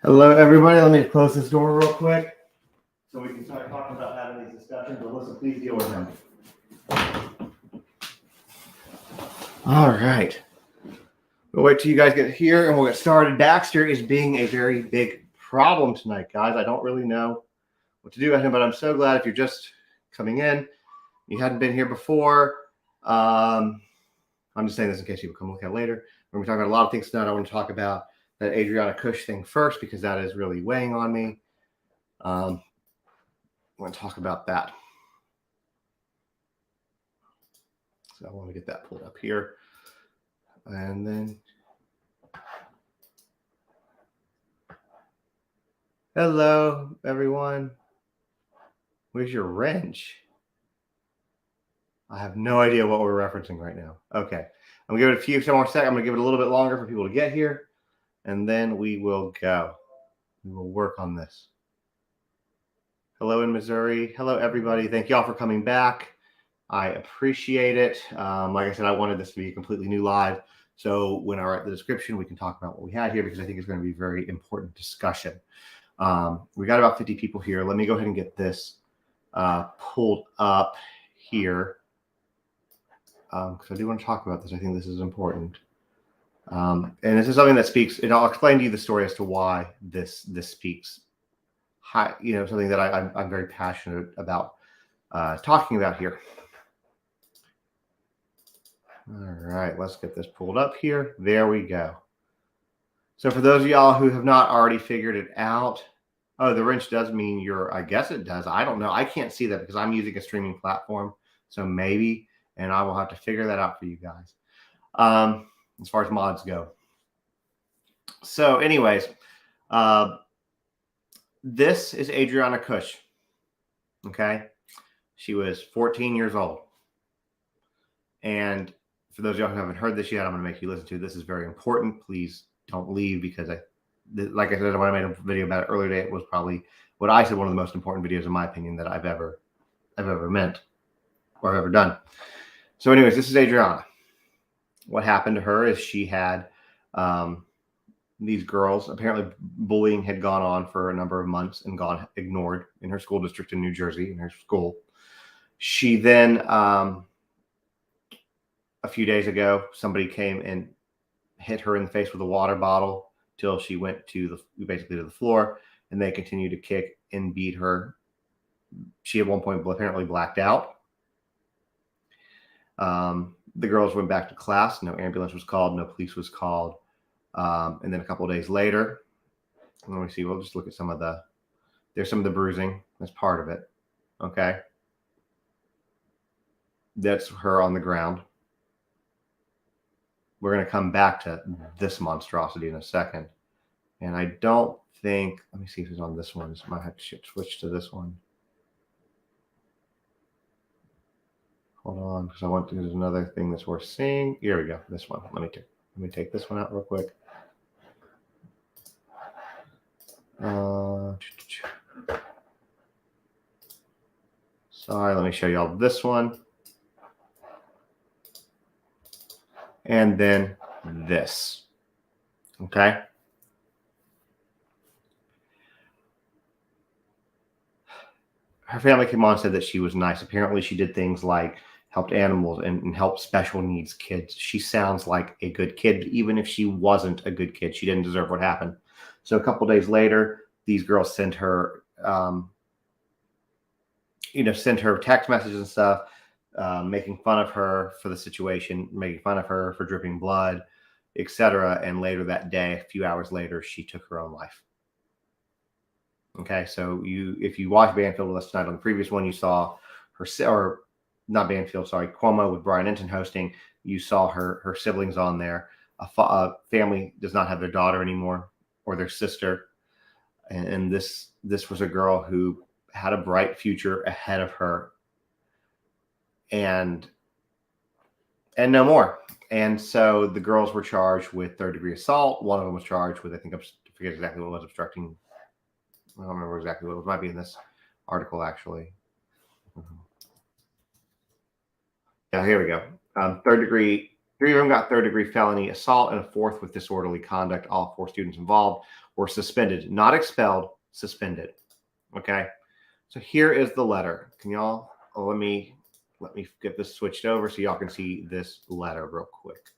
Hello, everybody. Let me close this door real quick so we can start talking about having these discussions. Alyssa, please deal with him. All right. We'll wait till you guys get here and we'll get started. Baxter is being a very big problem tonight, guys. I don't really know what to do with him, but I'm so glad if you're just coming in, you hadn't been here before. I'm just saying this in case you come look at it later. We're going to be talking about a lot of things tonight. I want to talk about that Adriana Kuch thing first because that is really weighing on me. I want to talk about that. So I want to get that pulled up here. And then, hello, everyone. Where's your wrench? I have no idea what we're referencing right now. Okay. I'm going to give it some more seconds. I'm going to give it a little bit longer for people to get here. And then we will go. We will work on this. Hello in Missouri. Hello, everybody. Thank you all for coming back. I appreciate it. Like I said, I wanted this to be a completely new live. So when I write the description, we can talk about what we had here because I think it's going to be a very important discussion. We got about 50 people here. Let me go ahead and get this pulled up here because I do want to talk about this. I think this is important. And this is something that speaks, and I'll explain to you the story as to why this speaks. Something that I'm very passionate about talking about here. All right, let's get this pulled up here. There we go. So for those of y'all who have not already figured it out, oh, the wrench does mean I guess it does. I don't know. I can't see that because I'm using a streaming platform. So maybe, and I will have to figure that out for you guys. As far as mods go. So anyways, this is Adriana Kuch. Okay. She was 14 years old. And for those of y'all who haven't heard this yet, I'm going to make you listen to it. This is very important. Please don't leave because like I said, when I made a video about it earlier today, it was probably what I said, one of the most important videos in my opinion that I've ever meant or I've ever done. So anyways, this is Adriana. What happened to her is she had these girls, apparently bullying had gone on for a number of months and gone ignored in her school district in New Jersey, in her school. She then, a few days ago, somebody came and hit her in the face with a water bottle till she went basically to the floor, and they continued to kick and beat her. She at one point apparently blacked out. The girls went back to class. No ambulance was called. No police was called. And then a couple of days later, let me see. We'll just look at there's some of the bruising. That's part of it. Okay. That's her on the ground. We're going to come back to this monstrosity in a second. And I don't think, let me see if it's on this one. I might have to switch to this one. Hold on, because there's another thing that's worth seeing. Here we go. This one. Let me take this one out real quick. Sorry, let me show you all this one. And then this. Okay. Her family came on and said that she was nice. Apparently, she did things like helped animals and helped special needs kids. She sounds like a good kid, but even if she wasn't a good kid, she didn't deserve what happened. So a couple days later, these girls sent her, sent her text messages and stuff, making fun of her for the situation, making fun of her for dripping blood, etc. And later that day, a few hours later, she took her own life. Okay, so if you watched Banfield with us tonight on the previous one, you saw her, or not Banfield, sorry, Cuomo with Brian Enton hosting. You saw her siblings on there. A family does not have their daughter anymore or their sister, and this was a girl who had a bright future ahead of her, and no more. And so the girls were charged with third-degree assault. One of them was charged with, I forget exactly what it was, obstructing. I don't remember exactly what it was. It might be in this article, actually. Yeah, here we go. Third degree 3 of them got third-degree felony assault, and a fourth with disorderly conduct. All 4 students involved were suspended, not expelled, suspended. Okay, so here is the letter. Can y'all? Let me get this switched over so y'all can see this letter real quick.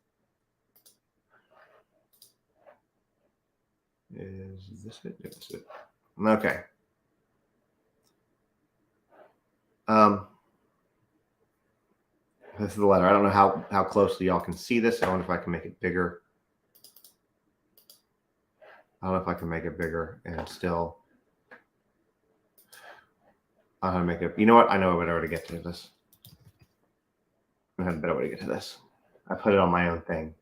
Is this it? This is it. Okay. This is the letter. I don't know how closely y'all can see this. I wonder if I can make it bigger. I don't know if I can make it bigger and still. I don't know how to make it. You know what? I know a better way to get to this. I have a better way to get to this. I put it on my own thing.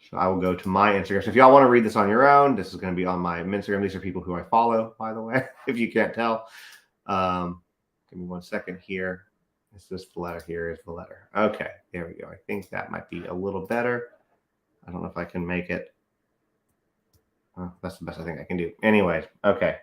So I will go to my Instagram. So if y'all want to read this on your own, this is going to be on my Instagram. These are people who I follow, by the way, if you can't tell. Give me 1 second here. It's just the letter. Here is the letter. Okay, there we go. I think that might be a little better. I don't know if I can make it. That's the best I think I can do. Anyways, okay.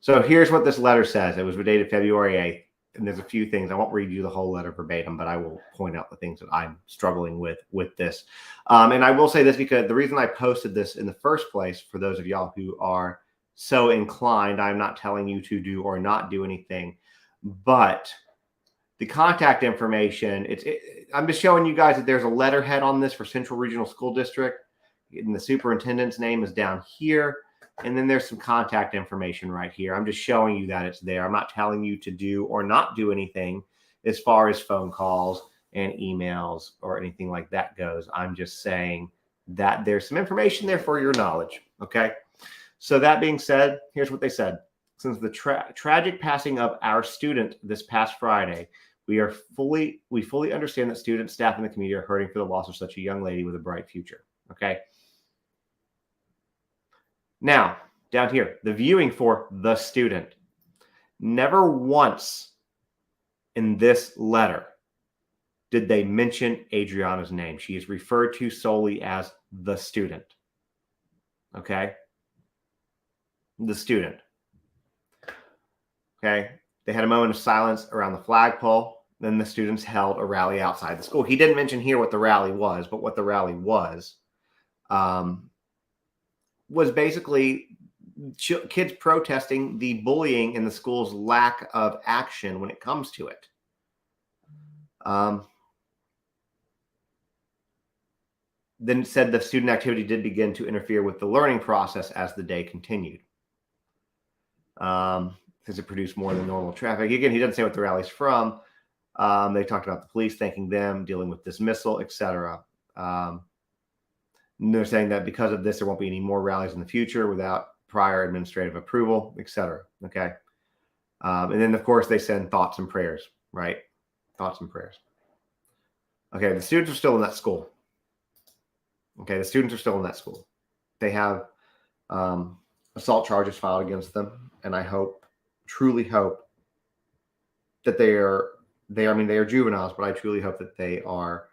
So here's what this letter says. It was dated February 8th. And there's a few things. I won't read you the whole letter verbatim, but I will point out the things that I'm struggling with this. And I will say this because the reason I posted this in the first place, for those of y'all who are so inclined, I'm not telling you to do or not do anything, but the contact information, I'm just showing you guys that there's a letterhead on this for Central Regional School District. And the superintendent's name is down here. And then there's some contact information right here. I'm just showing you that it's there. I'm not telling you to do or not do anything as far as phone calls and emails or anything like that goes. I'm just saying that there's some information there for your knowledge. Okay. So that being said, here's what they said. Since the tragic passing of our student this past Friday, we fully understand that students, staff, and the community are hurting for the loss of such a young lady with a bright future. Okay. Now, down here, the viewing for the student. Never once in this letter did they mention Adriana's name. She is referred to solely as the student. Okay? The student. Okay? They had a moment of silence around the flagpole. Then the students held a rally outside the school. He didn't mention here what the rally was, but what the rally was basically kids protesting the bullying in the school's lack of action when it comes to it. Then said the student activity did begin to interfere with the learning process as the day continued. Because it produced more than normal traffic. Again, he doesn't say what the rally's from. They talked about the police thanking them, dealing with dismissal, etc. They're saying that because of this, there won't be any more rallies in the future without prior administrative approval, etc. Okay. And then, of course, they send thoughts and prayers, right? Thoughts and prayers. Okay. The students are still in that school. Okay. The students are still in that school. They have assault charges filed against them. And I truly hope that they are juveniles, but I truly hope that they are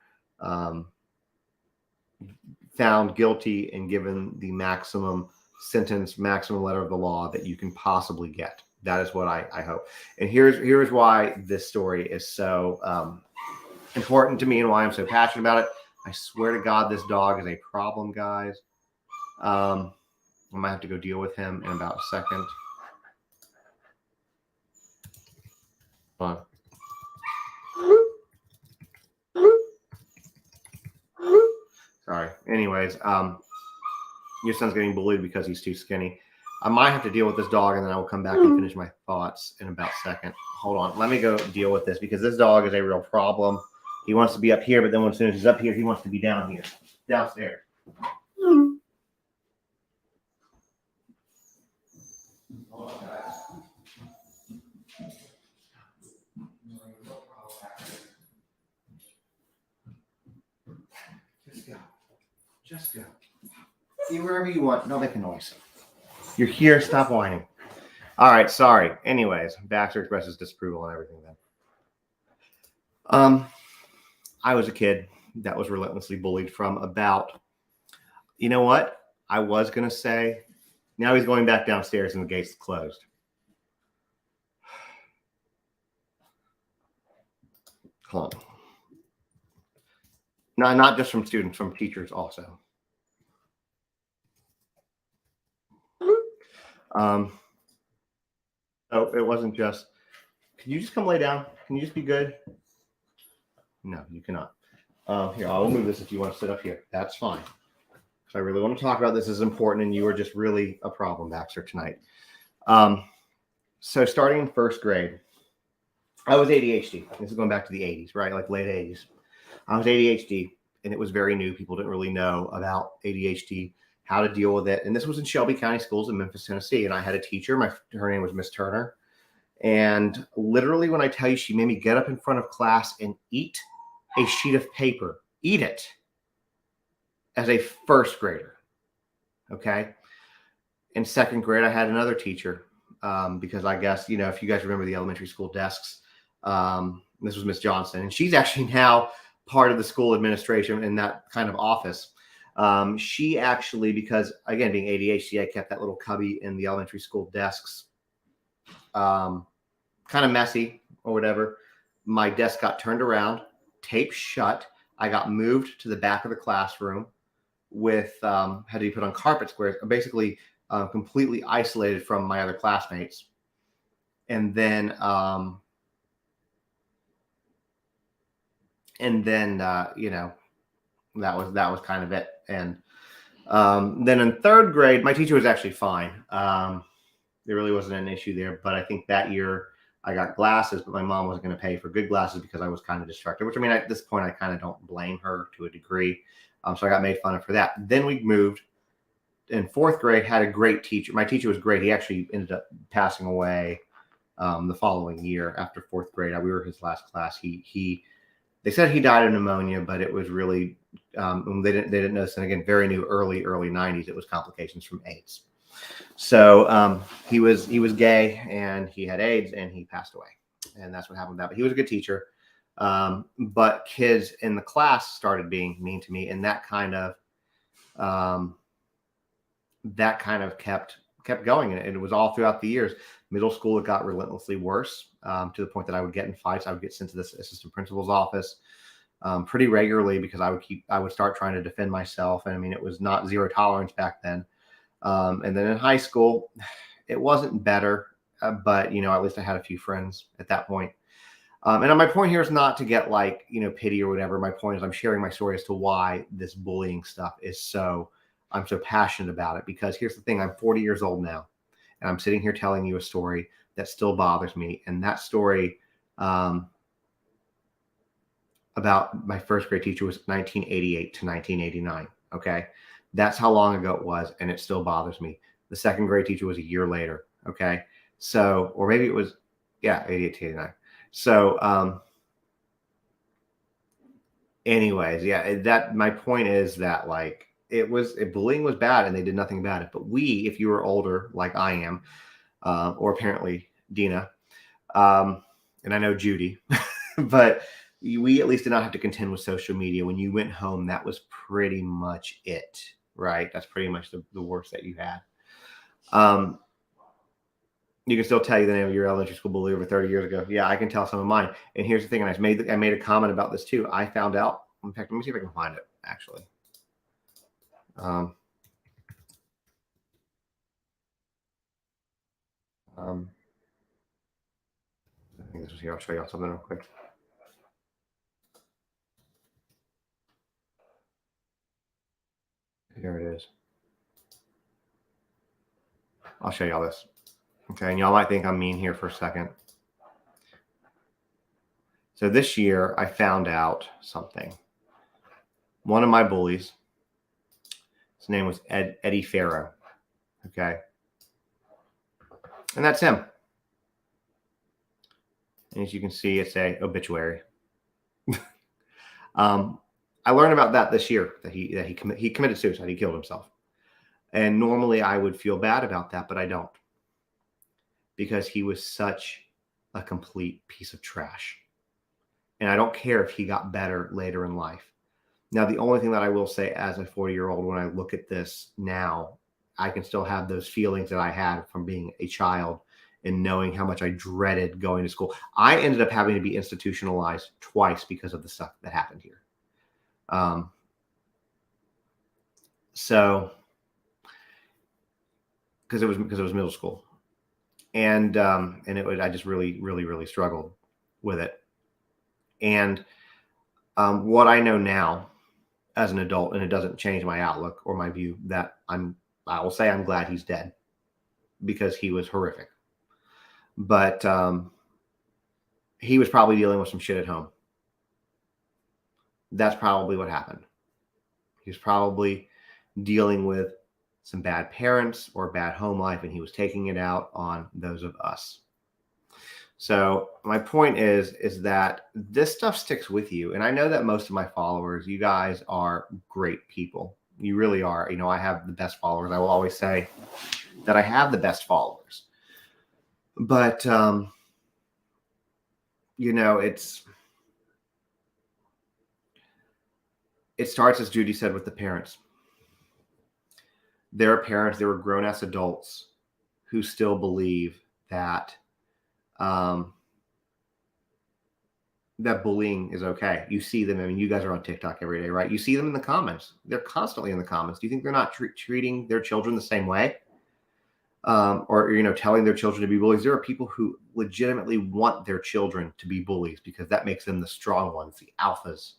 found guilty and given the maximum sentence, maximum letter of the law that you can possibly get. That is what I hope. And here's why this story is so important to me and why I'm so passionate about it. I swear to God, this dog is a problem, guys. I might have to go deal with him in about a second. Hold on. Sorry. Anyways, your son's getting bullied because he's too skinny. I might have to deal with this dog, and then I will come back and finish my thoughts in about a second. Hold on. Let me go deal with this because this dog is a real problem. He wants to be up here, but then as soon as he's up here, he wants to be down here, downstairs. Hold on, guys. Just go. See wherever you want. Don't make a noise. You're here. Stop whining. All right. Sorry. Anyways, Baxter expresses disapproval and everything then. I was a kid that was relentlessly bullied from about, you know what? I was going to say, now he's going back downstairs and the gate's closed. Hold on. not just from students, from teachers also. So it wasn't just, can you just come lay down? Can you just be good? No, you cannot. Here, I will move this if you want to sit up here. That's fine. So I really want to talk about this. This is important, and you are just really a problem, Baxter, tonight. So starting in first grade, I was ADHD. This is going back to the 80s, right? Like late 80s. I was ADHD, and it was very new. People didn't really know about ADHD, how to deal with it. And this was in Shelby County Schools in Memphis, Tennessee. And I had a teacher. Her name was Miss Turner. And literally, when I tell you, she made me get up in front of class and eat a sheet of paper, eat it, as a first grader. Okay. In second grade, I had another teacher because I guess, if you guys remember the elementary school desks, this was Miss Johnson, and she's actually now part of the school administration in that kind of office. She actually, because again, being ADHD, I kept that little cubby in the elementary school desks, kind of messy or whatever. My desk got turned around, taped shut. I got moved to the back of the classroom with, had to be put on carpet squares, basically completely isolated from my other classmates. And then, that was kind of it. And then in third grade, my teacher was actually fine. There really wasn't an issue there. But I think that year I got glasses, but my mom wasn't going to pay for good glasses because I was kind of distracted, which, I mean, at this point, I kind of don't blame her to a degree. So I got made fun of for that. Then we moved. In fourth grade, had a great teacher. My teacher was great. He actually ended up passing away the following year after fourth grade. We were his last class. They said he died of pneumonia, but it was really, they didn't know this. And again, very new, early 90s. It was complications from AIDS. So he was gay, and he had AIDS, and he passed away. And that's what happened with that. But he was a good teacher. But kids in the class started being mean to me, and that kind of kept going, and it was all throughout the years. Middle school, it got relentlessly worse, to the point that I would get in fights. I would get sent to this assistant principal's office pretty regularly because I would start trying to defend myself. And I mean, it was not zero tolerance back then. And then in high school, it wasn't better, but at least I had a few friends at that point. And my point here is not to get pity or whatever. My point is I'm sharing my story as to why this bullying stuff is I'm so passionate about it, because here's the thing. I'm 40 years old now, and I'm sitting here telling you a story that still bothers me. And that story about my first grade teacher was 1988 to 1989. Okay. That's how long ago it was. And it still bothers me. The second grade teacher was a year later. Okay. So, or maybe it was, 88 to 89. So, anyways, my point is that bullying was bad and they did nothing about it. But if you were older, like I am, or apparently Dina, and I know Judy, but we at least did not have to contend with social media. When you went home, that was pretty much it, right? That's pretty much the worst that you had. You can still tell you the name of your elementary school bully over 30 years ago. Yeah, I can tell some of mine. And here's the thing, and I made a comment about this too. I found out, in fact, let me see if I can find it, actually. I think this was here. I'll show you all something real quick. Here it is. I'll show you all this. Okay, and y'all might think I'm mean here for a second. So this year, I found out something. One of my bullies, his name was Eddie Farrow. Okay. And that's him. And as you can see, it's a obituary. I learned about that this year, that he committed suicide. He killed himself. And normally I would feel bad about that, but I don't, because he was such a complete piece of trash. And I don't care if he got better later in life. Now, the only thing that I will say as a 40-year-old, when I look at this now, I can still have those feelings that I had from being a child and knowing how much I dreaded going to school. I ended up having to be institutionalized twice because of the stuff that happened here. So, because it was middle school, and I just really struggled with it. And what I know now as an adult, and it doesn't change my outlook or my view, that I will say I'm glad he's dead, because he was horrific. But he was probably dealing with some shit at home. That's probably what happened. He was probably dealing with some bad parents or bad home life, and he was taking it out on those of us. So my point is that this stuff sticks with you. And I know that most of my followers, you guys are great people. You really are. You know, I have the best followers. I will always say that I have the best followers. But, you know, it starts, as Judy said, with the parents. There are parents, there were grown-ass adults who still believe that that bullying is okay. You see them. I mean, you guys are on TikTok every day, right? You see them in the comments. They're constantly in the comments. Do you think they're not treating their children the same way? Or, you know, telling their children to be bullies? There are people who legitimately want their children to be bullies because that makes them the strong ones, the alphas.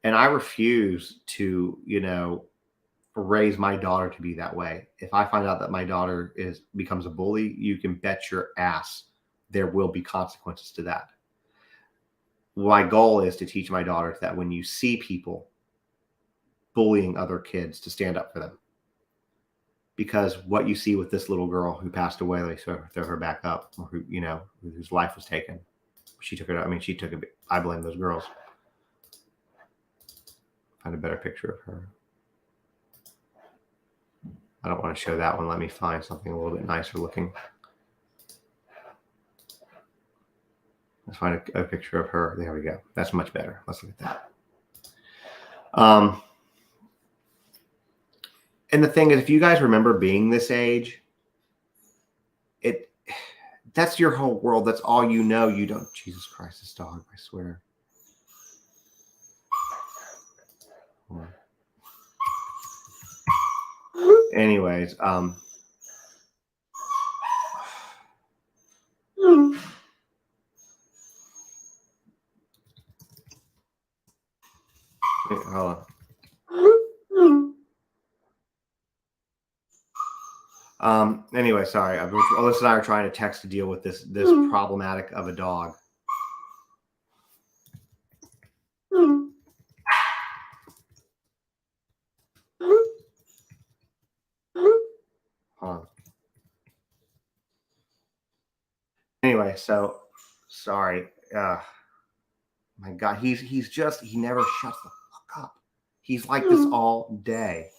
And I refuse to, you know, raise my daughter to be that way. If I find out that my daughter becomes a bully, you can bet your ass there will be consequences to that. My goal is to teach my daughter that when you see people bullying other kids, to stand up for them. Because what you see with this little girl who passed away, they throw her back up, or who, you know, whose life was taken. She took it. I mean, she took it. I blame those girls. Find a better picture of her. I don't want to show that one. Let me find something a little bit nicer looking. Let's find a picture of her. There we go. That's much better. Let's look at that. And the thing is, if you guys remember being this age, that's your whole world. That's all you know. You don't. Jesus Christ, this dog! I swear. Anyways, hold on. Anyway, sorry. Alyssa and I are trying to text to deal with this problematic of a dog. Anyway, so sorry. My God, he never shuts the fuck up. He's like this all day.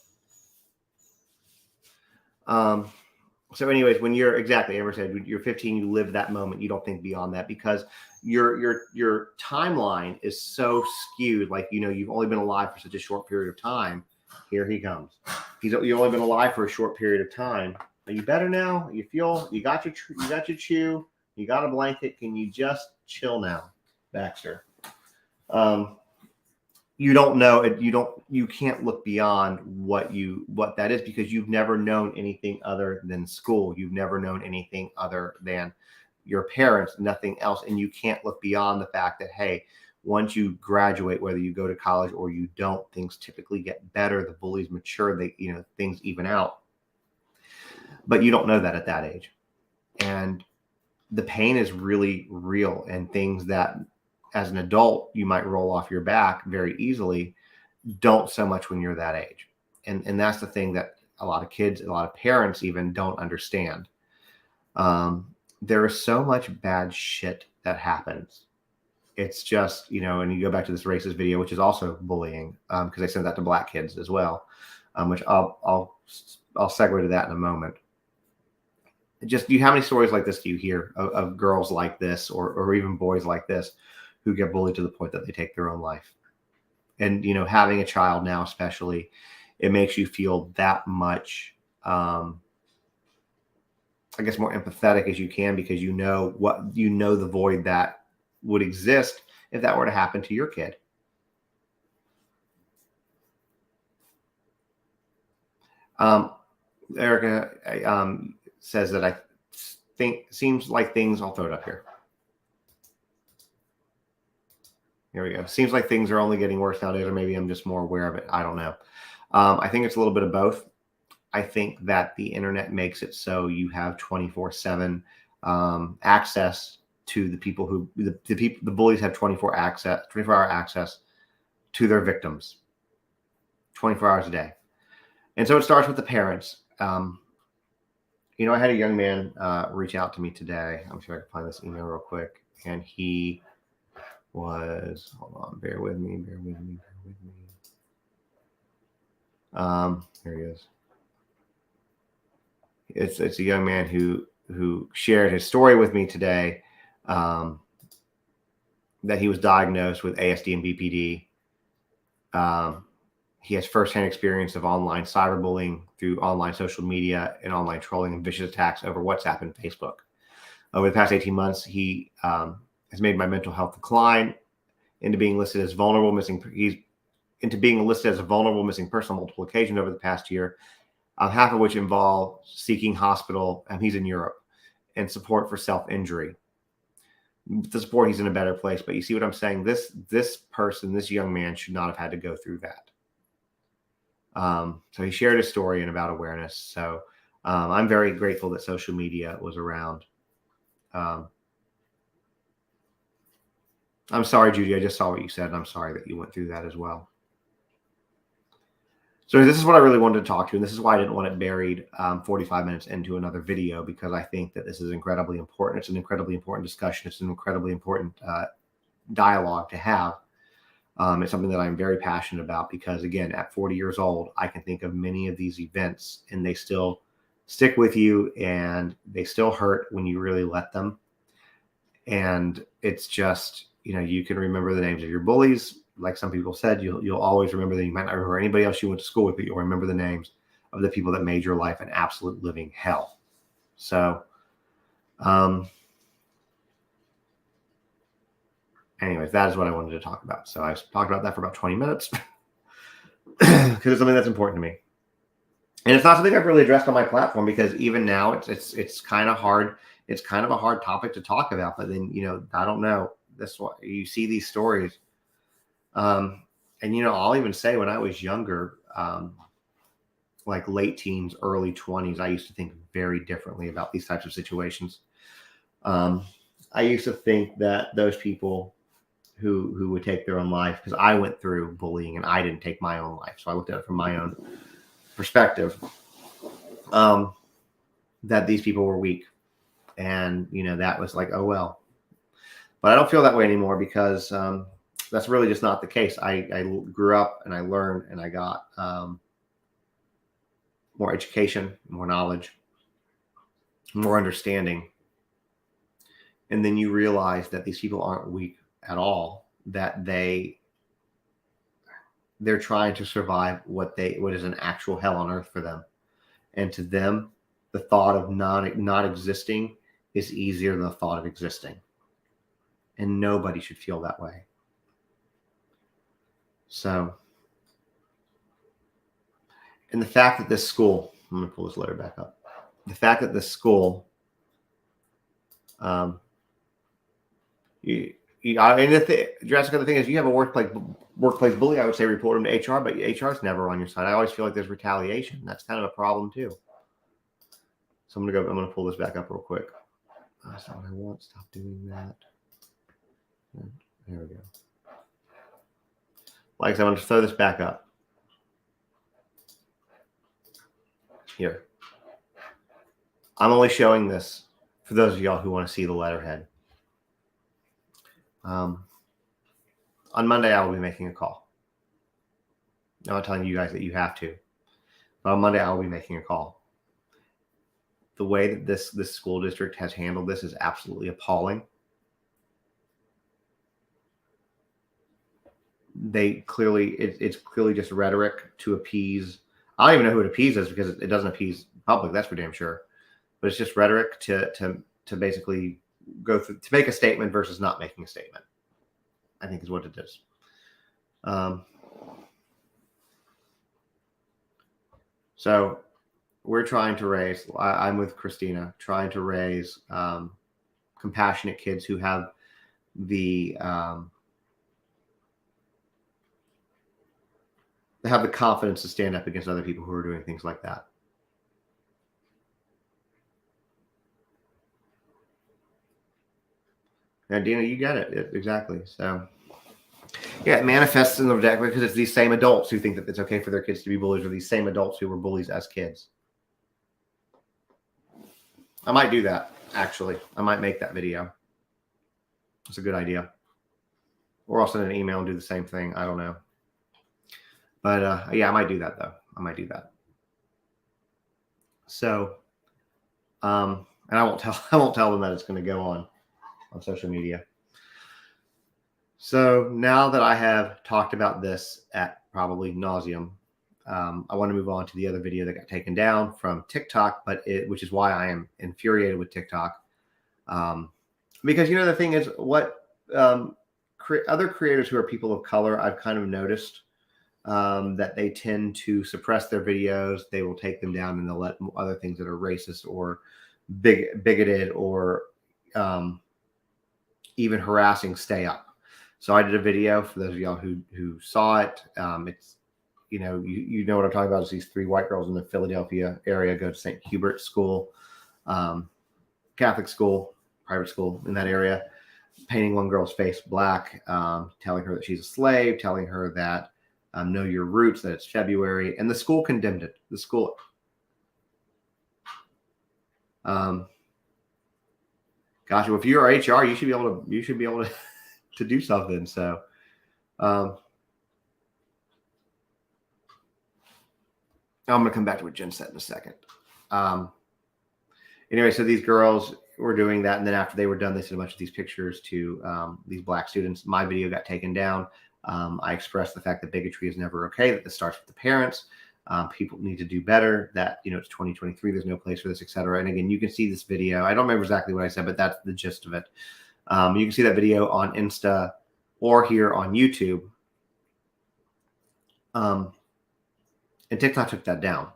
So anyways, when you're Amber said, when you're 15, you live that moment. You don't think beyond that because your timeline is so skewed. Like, you know, you've only been alive for such a short period of time. Here he comes. You've only been alive for a short period of time. Are you better now? You got your chew, you got a blanket. Can you just chill now, Baxter? You don't know it. You can't look beyond what that is because you've never known anything other than school. You've never known anything other than your parents, nothing else. And you can't look beyond the fact that, hey, once you graduate, whether you go to college or you don't, things typically get better. The bullies mature, things even out. But you don't know that at that age. And the pain is really real, and things that as an adult you might roll off your back very easily don't so much when you're that age. And that's the thing that a lot of kids, a lot of parents even don't understand. There is so much bad shit that happens. It's just, and you go back to this racist video, which is also bullying, because I sent that to black kids as well, which I'll segue to that in a moment. Just, how many stories like this do you hear of girls like this, or even boys like this, who get bullied to the point that they take their own life? And, having a child now, especially, it makes you feel that much, I guess, more empathetic as you can, because the void that would exist if that were to happen to your kid. Erica says that I think seems like things. I'll throw it up here. Here we go. Seems like things are only getting worse nowadays, or maybe I'm just more aware of it. I don't know. I think it's a little bit of both. I think that the internet makes it so you have 24/7 access to the people who the bullies have 24-hour access to their victims, 24 hours a day. And so it starts with the parents. I had a young man reach out to me today. I'm sure I can find this email real quick. And he was, hold on, bear with me. Here he is. It's a young man who shared his story with me today, that he was diagnosed with ASD and BPD. He has firsthand experience of online cyberbullying through online social media and online trolling and vicious attacks over WhatsApp and Facebook. Over the past 18 months, he has made my mental health decline into being listed as vulnerable missing. He's into being listed as a vulnerable missing person on multiple occasions over the past year, half of which involve seeking hospital, and he's in Europe, and support for self-injury. With the support, he's in a better place. But you see what I'm saying? This young man should not have had to go through that. So he shared his story and about awareness. So I'm very grateful that social media was around. I'm sorry, Judy. I just saw what you said, and I'm sorry that you went through that as well. So this is what I really wanted to talk to, and this is why I didn't want it buried 45 minutes into another video, because I think that this is incredibly important. It's an incredibly important discussion. It's an incredibly important dialogue to have. It's something that I'm very passionate about because, again, at 40 years old, I can think of many of these events, and they still stick with you, and they still hurt when you really let them. And it's just, you can remember the names of your bullies. Like some people said, you'll always remember them. You might not remember anybody else you went to school with, but you'll remember the names of the people that made your life an absolute living hell. So, anyways, that is what I wanted to talk about. So I talked about that for about 20 minutes because it's something that's important to me. And it's not something I've really addressed on my platform, because even now it's kind of hard. It's kind of a hard topic to talk about. But then, I don't know. That's why you see these stories. And, I'll even say when I was younger, like late teens, early 20s, I used to think very differently about these types of situations. I used to think that those people who would take their own life, because I went through bullying and I didn't take my own life. So I looked at it from my own perspective, that these people were weak. And, that was like, oh, well. But I don't feel that way anymore, because that's really just not the case. I grew up and I learned, and I got more education, more knowledge, more understanding. And then you realize that these people aren't weak at all, that they're trying to survive what is an actual hell on earth for them. And to them, the thought of not existing is easier than the thought of existing. And nobody should feel that way. So, and the fact that this school, I'm going to pull this letter back up. The fact that this school, Jessica, the thing is, you have a workplace bully, I would say report them to HR, but HR is never on your side. I always feel like there's retaliation. That's kind of a problem too. So I'm going to pull this back up real quick. That's not what I want. Stop doing that. There we go. Like I said, I'm going to throw this back up. Here. I'm only showing this for those of y'all who want to see the letterhead. On Monday, I will be making a call. I'm not telling you guys that you have to. But on Monday, I will be making a call. The way that this school district has handled this is absolutely appalling. It's clearly just rhetoric to appease. I don't even know who it appeases, because it doesn't appease the public. That's for damn sure. But it's just rhetoric to basically go through, to make a statement versus not making a statement, I think is what it is. So we're trying to raise, I'm with Christina, trying to raise compassionate kids who have the confidence to stand up against other people who are doing things like that. And Dina, you get it. Exactly. So yeah, it manifests in the deck because it's these same adults who think that it's okay for their kids to be bullies, or these same adults who were bullies as kids. I might do that, actually. I might make that video. It's a good idea. Or I'll send an email and do the same thing. I don't know. But yeah, I might do that, though. I might do that. So, and I won't tell them that it's going to go on social media. So now that I have talked about this at probably nauseum, I want to move on to the other video that got taken down from TikTok, which is why I am infuriated with TikTok. Because, the thing is, what other creators who are people of color, I've kind of noticed that they tend to suppress their videos. They will take them down and they'll let other things that are racist or bigoted or even harassing stay up. So I did a video for those of y'all who saw it. It's, you know what I'm talking about is these 3 white girls in the Philadelphia area go to St. Hubert's School, Catholic school, private school in that area, painting one girl's face black, telling her that she's a slave, telling her that know your roots, that it's February, and the school condemned it. The school, gosh, well, if you're HR, you should be able to to do something. So, I'm going to come back to what Jen said in a second. Anyway, so these girls were doing that, and then after they were done, they sent a bunch of these pictures to these black students. My video got taken down. I expressed the fact that bigotry is never okay, that this starts with the parents. People need to do better, that, it's 2023, there's no place for this, etc. And again, you can see this video. I don't remember exactly what I said, but that's the gist of it. You can see that video on Insta or here on YouTube. And TikTok took that down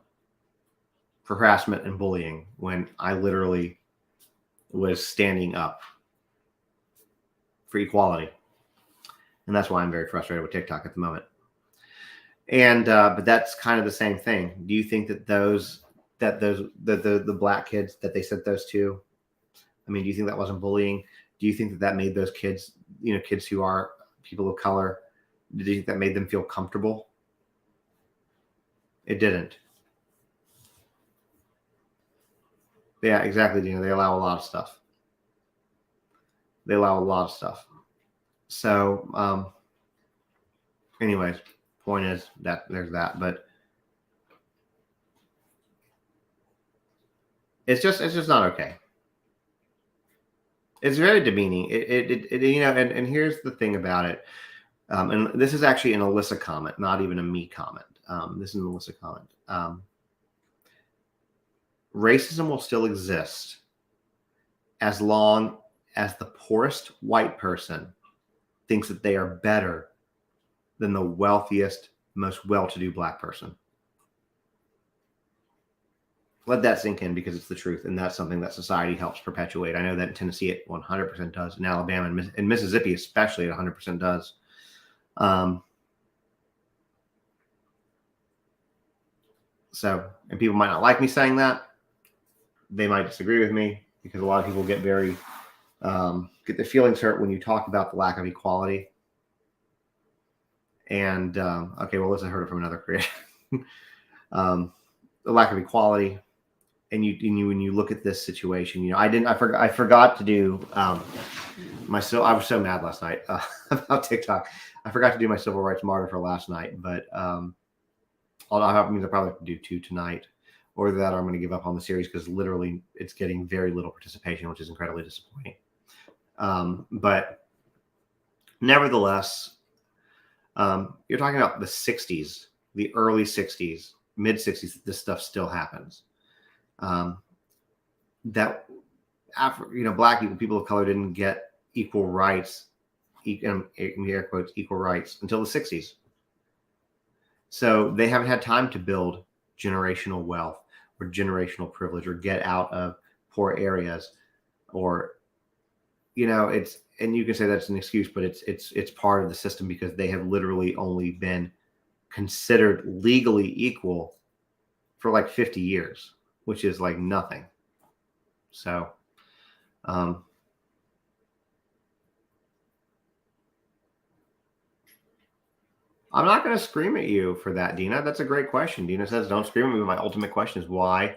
for harassment and bullying when I literally was standing up for equality. And that's why I'm very frustrated with TikTok at the moment. And but that's kind of the same thing. Do you think that the black kids that they sent those to, I mean, do you think that wasn't bullying? Do you think that made those kids, kids who are people of color, do you think that made them feel comfortable? It didn't. Yeah, exactly, Dina. They allow a lot of stuff. So, anyways, point is that there's that, but it's just not okay. It's very demeaning. And here's the thing about it. And this is actually an Alyssa comment, not even a me comment. This is an Alyssa comment. Racism will still exist as long as the poorest white person thinks that they are better than the wealthiest, most well-to-do black person. Let that sink in, because it's the truth, and that's something that society helps perpetuate. I know that in Tennessee it 100% does, in Alabama and Mississippi especially it 100% does. So, and people might not like me saying that. They might disagree with me, because a lot of people get very get their feelings hurt when you talk about the lack of equality. And okay, well, let's heard it from another creator. The lack of equality, and when you look at this situation, I forgot to do I was so mad last night about TikTok. I forgot to do my civil rights martyr for last night, but I'll probably have to do 2 tonight, or that, or I'm going to give up on the series, because literally it's getting very little participation, which is incredibly disappointing. But nevertheless, you're talking about the 60s, the early 60s, mid 60s, this stuff still happens. That after, black people of color didn't get equal rights, in air quotes, equal rights until the 60s. So they haven't had time to build generational wealth, or generational privilege or get out of poor areas, or it's, and you can say that's an excuse, but it's part of the system because they have literally only been considered legally equal for like 50 years, which is like nothing. So, I'm not going to scream at you for that, Dina. That's a great question. Dina says, "Don't scream at me." My ultimate question is why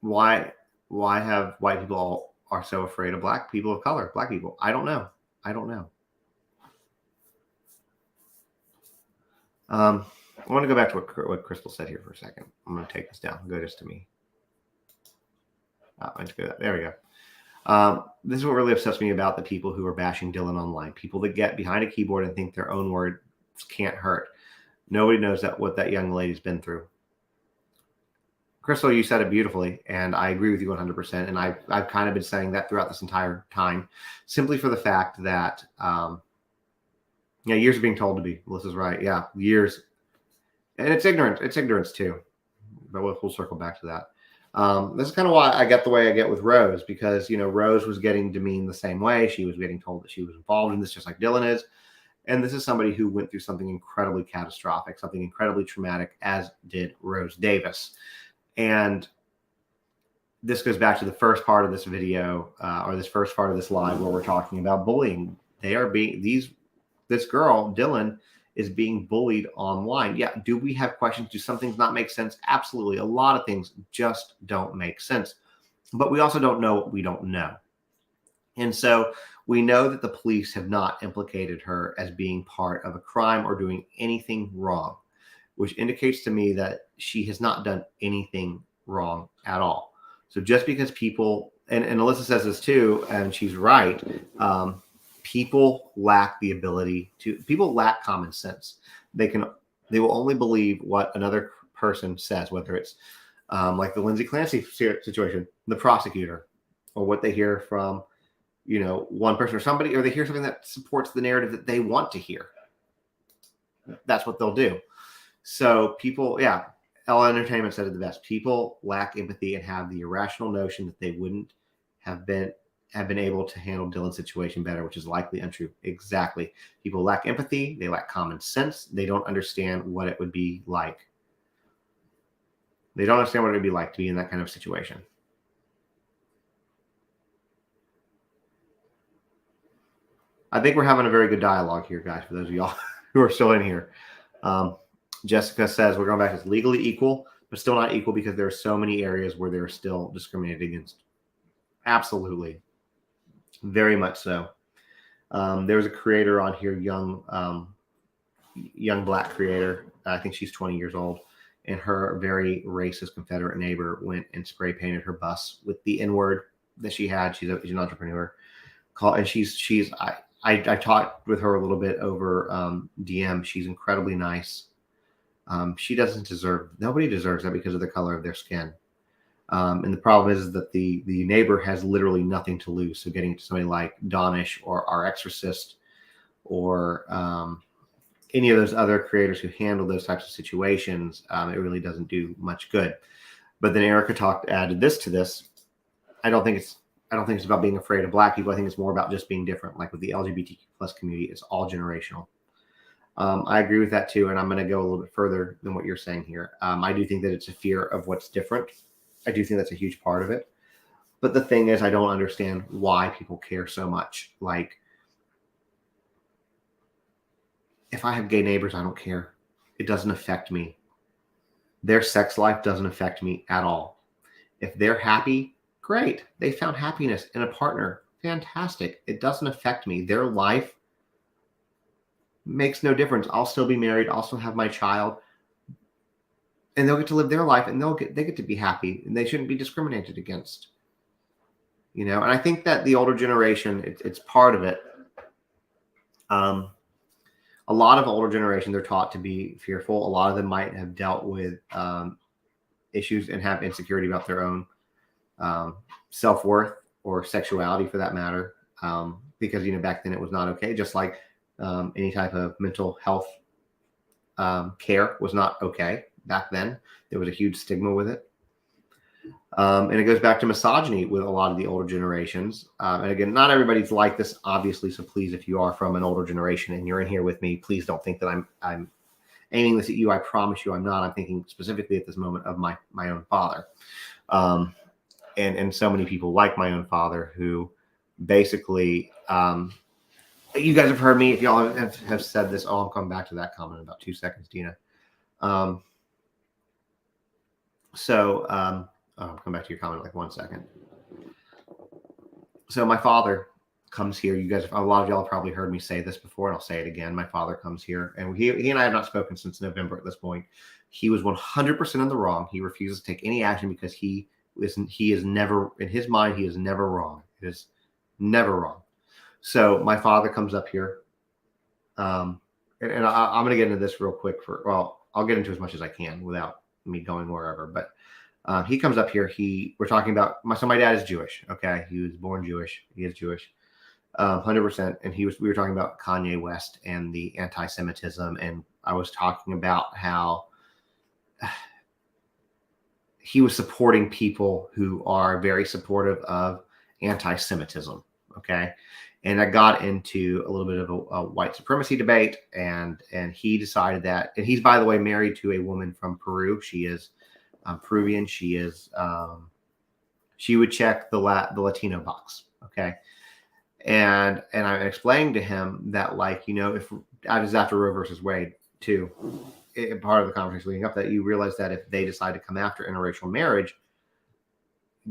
have white people all are so afraid of black people of color, black people? I don't know. I want to go back to what Crystal said here for a second. I'm going to take this down. Go just to me. There we go. This is what really upsets me about the people who are bashing Dylan online. People that get behind a keyboard and think their own words can't hurt. Nobody knows what that young lady's been through. Crystal, you said it beautifully, and I agree with you 100%. And I've kind of been saying that throughout this entire time, simply for the fact that, years are being told to be. Melissa's right. Yeah, years. And it's ignorance. It's ignorance too. But we'll circle back to that. This is kind of why I get the way I get with Rose, because, Rose was getting demeaned the same way. She was getting told that she was involved in this just like Dylan is. And this is somebody who went through something incredibly catastrophic, something incredibly traumatic, as did Rose Davis. And this goes back to the first part of this video, or this first part of this live, where we're talking about bullying. This girl, Dylan, is being bullied online. Yeah. Do we have questions? Do some things not make sense? Absolutely. A lot of things just don't make sense. But we also don't know what we don't know. And so we know that the police have not implicated her as being part of a crime or doing anything wrong, which indicates to me that she has not done anything wrong at all. So just because people, and Alyssa says this too, and she's right, people lack the ability people lack common sense. They will only believe what another person says, whether it's like the Lindsay Clancy situation, the prosecutor, or what they hear from, one person or somebody, or they hear something that supports the narrative that they want to hear. That's what they'll do. So people, Ella Entertainment said it the best. People lack empathy and have the irrational notion that they wouldn't have been able to handle Dylan's situation better, which is likely untrue. Exactly. People lack empathy. They lack common sense. They don't understand what it would be like. They don't understand what it would be like to be in that kind of situation. I think we're having a very good dialogue here, guys, for those of y'all who are still in here. Jessica says we're going back to legally equal, but still not equal because there are so many areas where they're still discriminated against. Absolutely. Very much so. There's a creator on here, young black creator. I think she's 20 years old. And her very racist Confederate neighbor went and spray painted her bus with the N-word that she had. She's an entrepreneur. And I talked with her a little bit over DM. She's incredibly nice. Nobody deserves that because of the color of their skin. And the problem is that the neighbor has literally nothing to lose. So getting to somebody like Donish or Our Exorcist or any of those other creators who handle those types of situations, it really doesn't do much good. But then Erica added this to this. I don't think it's about being afraid of black people. I think it's more about just being different. Like with the LGBTQ plus community, it's all generational. I agree with that too. And I'm going to go a little bit further than what you're saying here. I do think that it's a fear of what's different. I do think that's a huge part of it. But the thing is, I don't understand why people care so much. Like, if I have gay neighbors, I don't care. It doesn't affect me. Their sex life doesn't affect me at all. If they're happy, great. They found happiness in a partner. Fantastic. It doesn't affect me. Their life makes no difference. I'll still be married. I'll still have my child. And they'll get to live their life and they get to be happy and they shouldn't be discriminated against. And I think that the older generation, it's part of it. A lot of older generation, they're taught to be fearful. A lot of them might have dealt with issues and have insecurity about their own self-worth or sexuality for that matter. Because, back then it was not okay. Just like any type of mental health care was not okay. back then. There was a huge stigma with it. And it goes back to misogyny with a lot of the older generations. And again, not everybody's like this, obviously. So please, if you are from an older generation and you're in here with me, please don't think that I'm aiming this at you. I promise you I'm not. I'm thinking specifically at this moment of my own father. And so many people like my own father who basically, you guys have heard me, if y'all have said this, I'll come back to that comment in about 2 seconds, Dina. I'll come back to your comment in like 1 second. So my father comes here. You guys, a lot of y'all have probably heard me say this before, and I'll say it again. My father comes here, and he and I have not spoken since November at this point. He was 100% in the wrong. He refuses to take any action because he is never, in his mind, he is never wrong. It is never wrong. So my father comes up here, and I'm going to get into this real quick. I'll get into as much as I can without me going wherever, but he comes up here. We're talking about my dad is Jewish. Okay. He was born Jewish. He is Jewish, 100%. And we were talking about Kanye West and the anti-Semitism. And I was talking about how he was supporting people who are very supportive of anti-Semitism. Okay. And I got into a little bit of a white supremacy debate, and he decided that, and he's, by the way, married to a woman from Peru. She is Peruvian. She would check the Latino box. Okay. And I explained to him that, like, if I was after Roe versus Wade too, part of the conversation leading up, that you realize that if they decide to come after interracial marriage,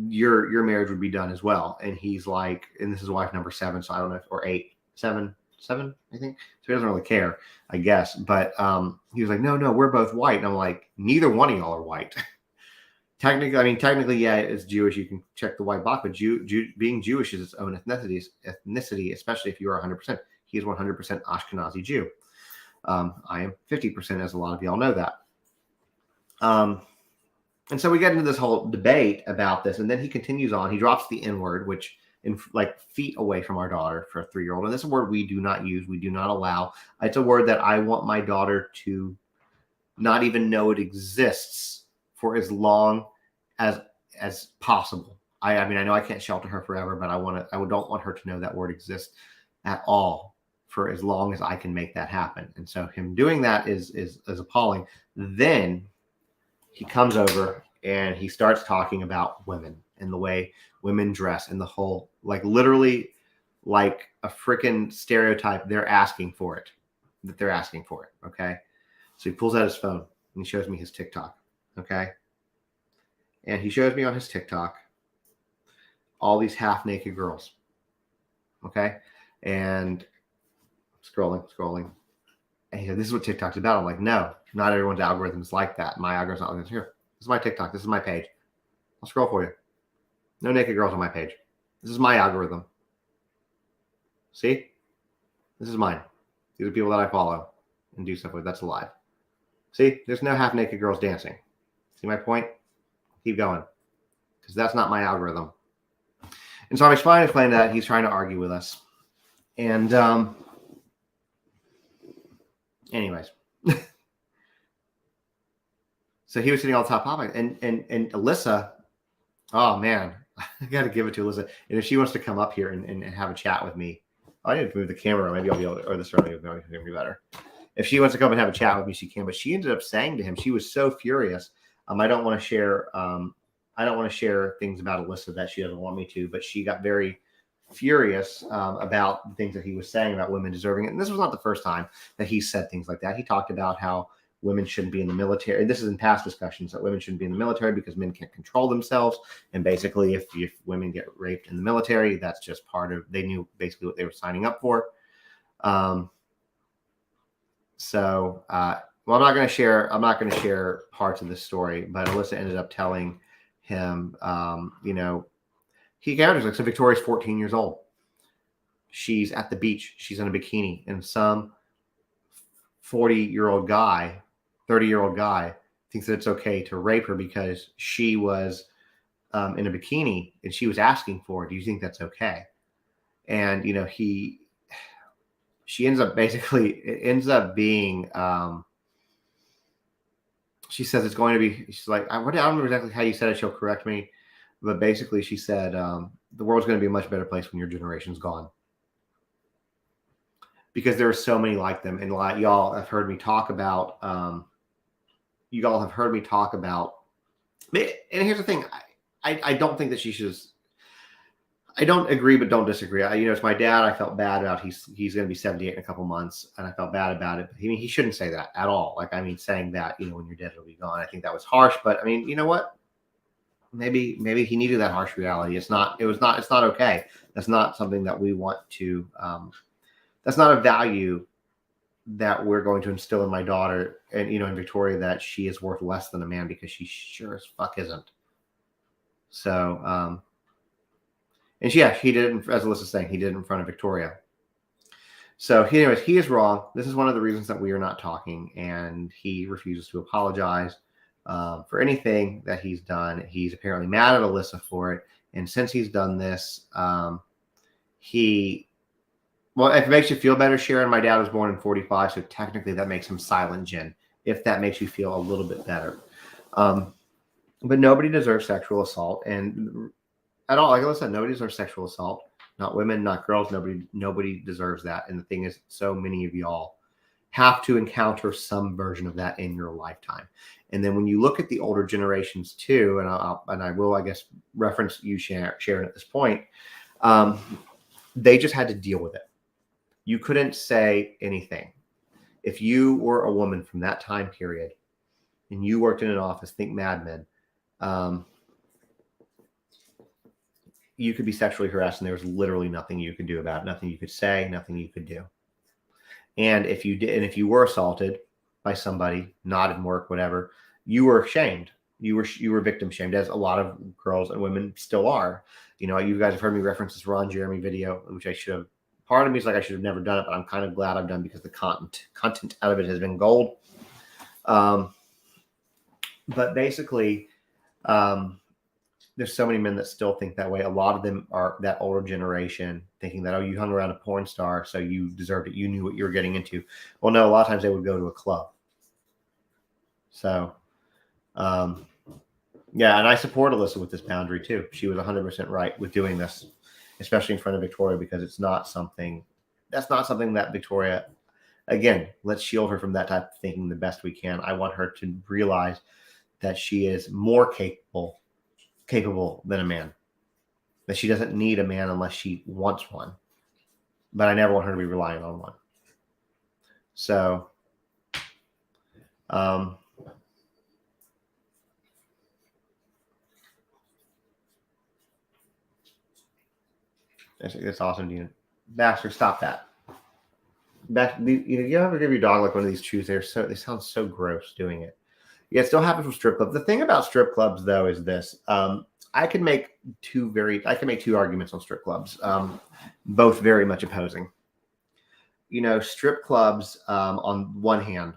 your marriage would be done as well. And he's like, and this is wife number 7, so I don't know, or 8, 7, I think. So he doesn't really care, I guess. But he was like, no, we're both white. And I'm like, neither one of y'all are white. Technically, yeah, it's Jewish. You can check the white box, but being Jewish is its own ethnicity, especially if you are 100%. He is 100% Ashkenazi Jew. I am 50%, as a lot of y'all know that. And so we get into this whole debate about this, and then he continues on. He drops the N-word, which like feet away from our daughter for a 3-year-old. And this is a word we do not use. We do not allow. It's a word that I want my daughter to not even know it exists for as long as possible. I know I can't shelter her forever, but I don't want her to know that word exists at all for as long as I can make that happen. And so him doing that is appalling. Then he comes over and he starts talking about women and the way women dress and the whole, like, literally like a freaking stereotype. They're asking for it. Okay. So he pulls out his phone and he shows me his TikTok. Okay. And he shows me on his TikTok all these half naked girls. Okay. And scrolling. And he said, this is what TikTok's about. I'm like, no, not everyone's algorithm is like that. My algorithm's not like this. Here, this is my TikTok. This is my page. I'll scroll for you. No naked girls on my page. This is my algorithm. See? This is mine. These are people that I follow and do stuff with. That's alive. See? There's no half naked girls dancing. See my point? Keep going. Because that's not my algorithm. And so I'm explaining that. He's trying to argue with us. And anyways. So he was sitting on top topic, and Alyssa, oh man, I got to give it to Alyssa. And if she wants to come up here and have a chat with me, I need to move the camera. Maybe I'll be able to, or this will be better. If she wants to come and have a chat with me, she can. But she ended up saying to him, she was so furious. I don't want to share. I don't want to share things about Alyssa that she doesn't want me to. But she got very furious about the things that he was saying about women deserving it. And this was not the first time that he said things like that. He talked about how women shouldn't be in the military. This is in past discussions, that women shouldn't be in the military because men can't control themselves. And basically, if women get raped in the military, that's just part of, they knew basically what they were signing up for. Well, I'm not going to share parts of this story, but Alyssa ended up telling him, he gathers, like, so Victoria's 14 years old. She's at the beach. She's in a bikini, and some 40-year-old guy, 30-year-old guy thinks that it's okay to rape her because she was in a bikini and she was asking for it. Do you think that's okay? And, she ends up basically, it ends up being, she says it's going to be, she's like, I don't remember exactly how you said it. She'll correct me. But basically she said, the world's going to be a much better place when your generation's gone. Because there are so many like them. And like y'all have heard me talk about, and here's the thing. I don't think that she should. I don't agree, but don't disagree. It's my dad. I felt bad about he's going to be 78 in a couple months, and I felt bad about it. He shouldn't say that at all. Like, saying that, when you're dead, it'll be gone. I think that was harsh, but you know what? Maybe he needed that harsh reality. It's not okay. That's not something that we want to, that's not a value that we're going to instill in my daughter and, in Victoria, that she is worth less than a man, because she sure as fuck isn't. So, and he did it, as Alyssa's saying, he did it in front of Victoria. So anyways, he is wrong. This is one of the reasons that we are not talking, and he refuses to apologize for anything that he's done. He's apparently mad at Alyssa for it. And since he's done this, well, if it makes you feel better, Sharon, my dad was born in 45, so technically that makes him Silent Jen, if that makes you feel a little bit better. But nobody deserves sexual assault, and at all. Like I said, nobody deserves sexual assault. Not women, not girls. Nobody deserves that. And the thing is, so many of y'all have to encounter some version of that in your lifetime. And then when you look at the older generations too, and I will, I guess, reference you, Sharon, at this point, they just had to deal with it. You couldn't say anything. If you were a woman from that time period and you worked in an office, think Mad Men, you could be sexually harassed, and there was literally nothing you could do about it. Nothing you could say, nothing you could do. And if you were assaulted by somebody, not in work, whatever, you were shamed. You were victim shamed, as a lot of girls and women still are. You guys have heard me reference this Ron Jeremy video, which I should have. Part of me is like, I should have never done it, but I'm kind of glad I've done, because the content out of it has been gold. But basically, there's so many men that still think that way. A lot of them are that older generation, thinking that, oh, you hung around a porn star, so you deserved it. You knew what you were getting into. Well, no, a lot of times they would go to a club. So, yeah, and I support Alyssa with this boundary too. She was 100% right with doing this, especially in front of Victoria, because that's not something that Victoria, again, let's shield her from that type of thinking the best we can. I want her to realize that she is more capable than a man, that she doesn't need a man unless she wants one, but I never want her to be relying on one. So, that's awesome, Dina. Baxter, stop that. You ever give your dog like one of these chews? They sound so gross doing it. Yeah, it still happens with strip clubs. The thing about strip clubs, though, is this. I can make two arguments on strip clubs, both very much opposing. Strip clubs, on one hand,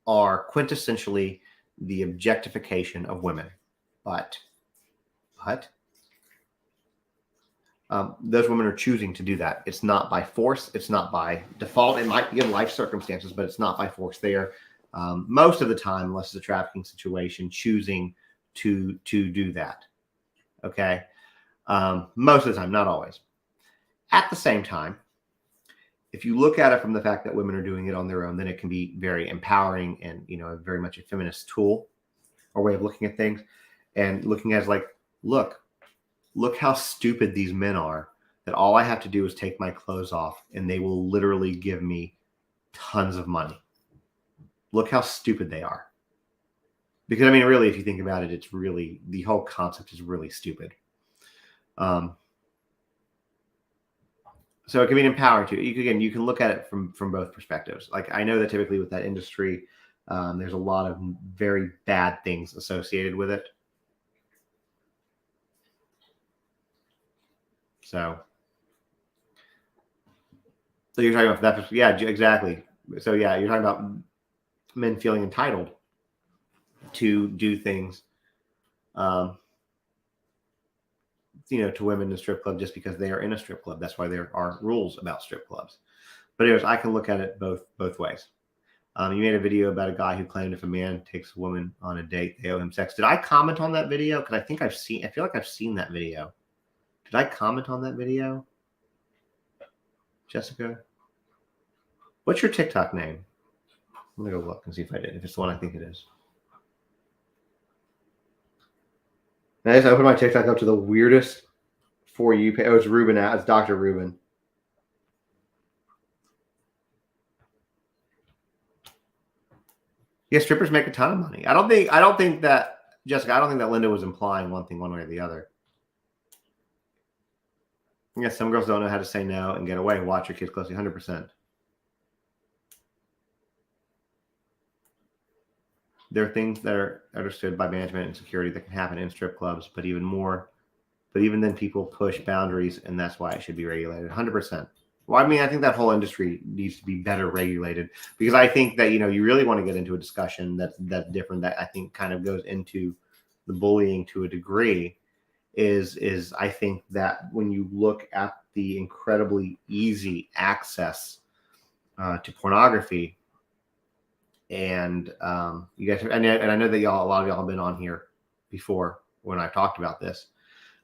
are quintessentially the objectification of women, but those women are choosing to do that. It's not by force. It's not by default. It might be in life circumstances, but it's not by force. They are most of the time, unless it's a trafficking situation, choosing to do that. Okay. Most of the time, not always. At the same time, if you look at it from the fact that women are doing it on their own, then it can be very empowering and, very much a feminist tool or way of looking at things, and looking at it like, look how stupid these men are, that all I have to do is take my clothes off and they will literally give me tons of money. Look how stupid they are. Because, really, if you think about it, it's really, the whole concept is really stupid. So it can be empowering too. You can look at it from both perspectives. Like, I know that typically with that industry, there's a lot of very bad things associated with it. So you're talking about that. Yeah, exactly. So yeah, you're talking about men feeling entitled to do things, to women in a strip club just because they are in a strip club. That's why there are rules about strip clubs. But anyways, I can look at it both ways. You made a video about a guy who claimed if a man takes a woman on a date, they owe him sex. Did I comment on that video? Because I feel like I've seen that video. Did I comment on that video? Jessica? What's your TikTok name? I'm going to go look and see if I did. If it's the one I think it is. I just opened my TikTok up to the weirdest For You page. Oh, it's Ruben. It's Dr. Ruben. Yeah, strippers make a ton of money. I don't think that, Jessica, I don't think that Linda was implying one thing one way or the other. Yeah, some girls don't know how to say no and get away. Watch your kids closely, 100%. There are things that are understood by management and security that can happen in strip clubs, but even then people push boundaries, and that's why it should be regulated, 100%. Well, I mean, I think that whole industry needs to be better regulated, because I think that, you really want to get into a discussion that's different, that I think kind of goes into the bullying to a degree, is I think that when you look at the incredibly easy access to pornography, and you guys, and I know that a lot of y'all have been on here before when I talked about this,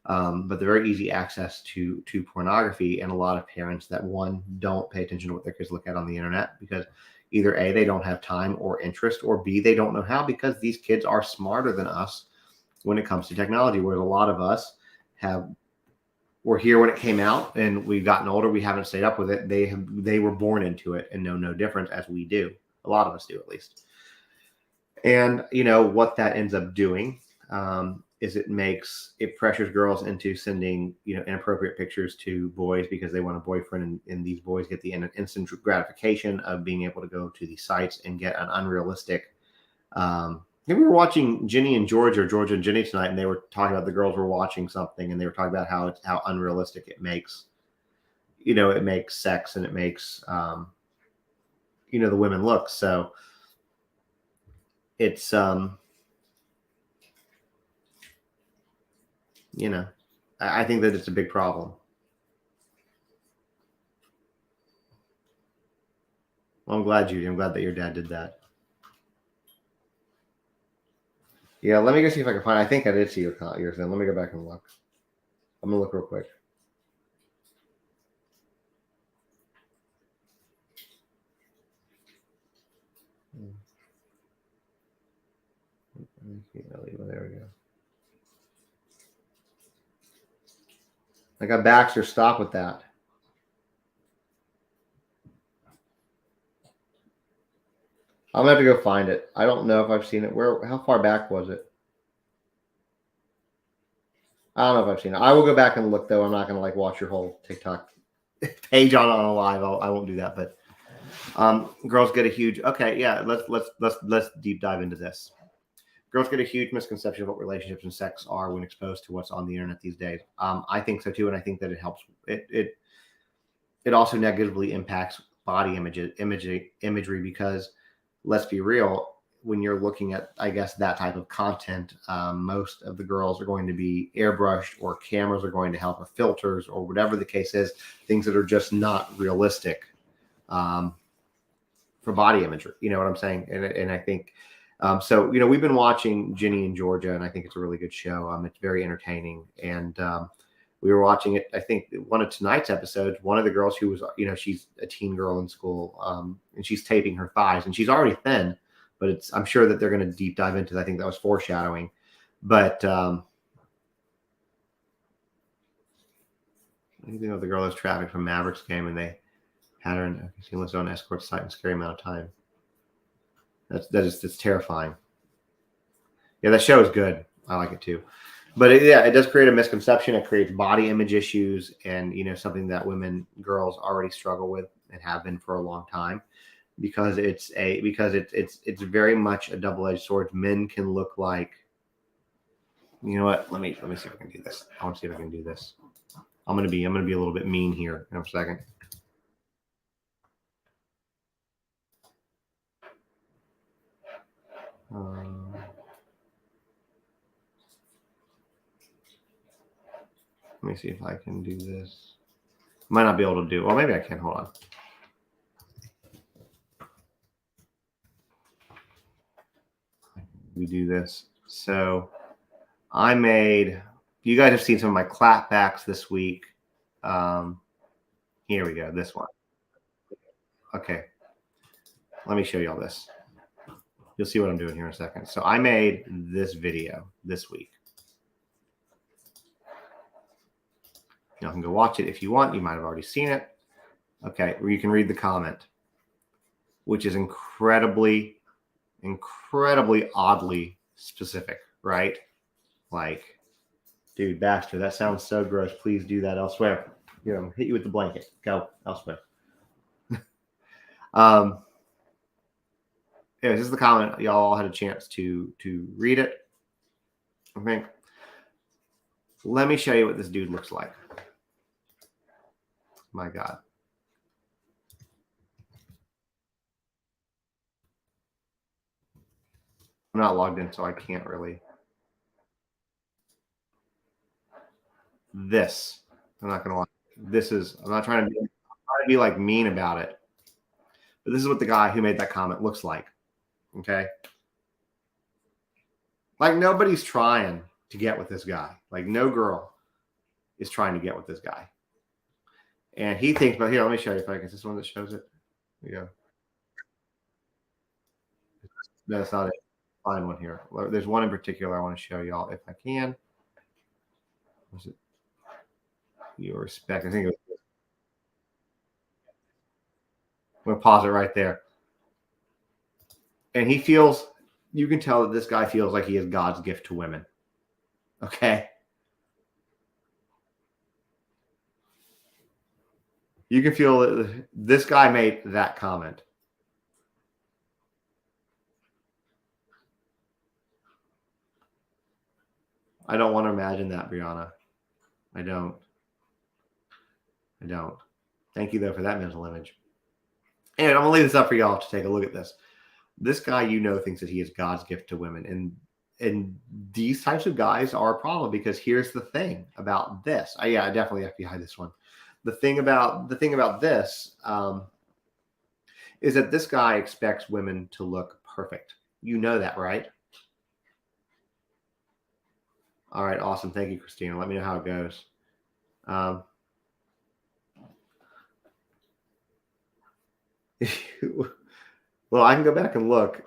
but the very easy access to pornography, and a lot of parents that, one, don't pay attention to what their kids look at on the internet, because either A, they don't have time or interest, or B, they don't know how, because these kids are smarter than us when it comes to technology, whereas a lot of us were here when it came out, and we've gotten older, we haven't stayed up with it. They were born into it and know no difference, as we do. A lot of us do, at least. And what that ends up doing is it pressures girls into sending inappropriate pictures to boys, because they want a boyfriend, and these boys get the instant gratification of being able to go to these sites and get an unrealistic. We were watching Ginny and Georgia, or Georgia and Ginny tonight, and they were talking about, the girls were watching something, and they were talking about how unrealistic it makes. It makes sex, and it makes the women look. So it's I think that it's a big problem. Well, I'm glad that your dad did that. Yeah, let me go see if I can find. I think I did see your thing. Let me go back and look. I'm gonna look real quick. There we go. I got Baxter. Stop with that. I'm gonna have to go find it. I don't know if I've seen it. How far back was it? I don't know if I've seen it. I will go back and look, though. I'm not gonna watch your whole TikTok page on a live. I won't do that. But girls get a huge. Okay, yeah. Let's deep dive into this. Girls get a huge misconception of what relationships and sex are when exposed to what's on the internet these days. I think so too, and I think that it helps. It also negatively impacts body imagery, because let's be real, when you're looking at, I guess, that type of content, most of the girls are going to be airbrushed, or cameras are going to help with filters, or whatever the case is, things that are just not realistic for body imagery. You know what I'm saying? And I think, so, we've been watching Ginny and Georgia, and I think it's a really good show. It's very entertaining. And we were watching it, I think, one of tonight's episodes, one of the girls who was, she's a teen girl in school, and she's taping her thighs, and she's already thin, but I'm sure that they're going to deep dive into that. I think that was foreshadowing. But I think the girl was trafficked from Mavericks game, and they had her in listed on escort site in a scary amount of time. That's terrifying. Yeah, that show is good. I like it too. But it does create a misconception. It creates body image issues, and something that girls already struggle with and have been for a long time, because it's very much a double-edged sword. Men can look like, you know what? Let me see if I can do this. I want to see if I can do this. I'm gonna be a little bit mean here in a second. Let me see if I can do this. Might not be able to do. Well, maybe I can. Hold on. We do this. So I made, you guys have seen some of my clapbacks this week. Here we go. This one. Okay. Let me show you all this. You'll see what I'm doing here in a second. So I made this video this week. You can go watch it if you want. You might have already seen it. Okay, where you can read the comment, which is incredibly oddly specific, right? Like, dude, bastard, that sounds so gross. Please do that elsewhere. Hit you with the blanket. Go elsewhere. Anyways, this is the comment. Y'all all had a chance to read it. Okay. Let me show you what this dude looks like. My God. I'm not logged in, so I can't really. This, I'm not gonna lie. This is, I'm not trying to be like mean about it, but this is what the guy who made that comment looks like. Okay. Like nobody's trying to get with this guy. Like no girl is trying to get with this guy. And he thinks, but here, let me show you if I can. Is this one that shows it? There you go. No, that's not it. Find one here. There's one in particular I want to show y'all if I can. Was it your respect? I think it was. I'm going to pause it right there. And he feels, you can tell that this guy feels like he is God's gift to women. Okay. You can feel that this guy made that comment. I don't want to imagine that, Brianna. I don't. Thank you, though, for that mental image. And I'm going to leave this up for y'all to take a look at this. This guy, thinks that he is God's gift to women. And these types of guys are a problem because here's the thing about this. I definitely FBI this one. The thing about this is that this guy expects women to look perfect. You know that, right? All right, awesome. Thank you, Christina. Let me know how it goes. Well, I can go back and look.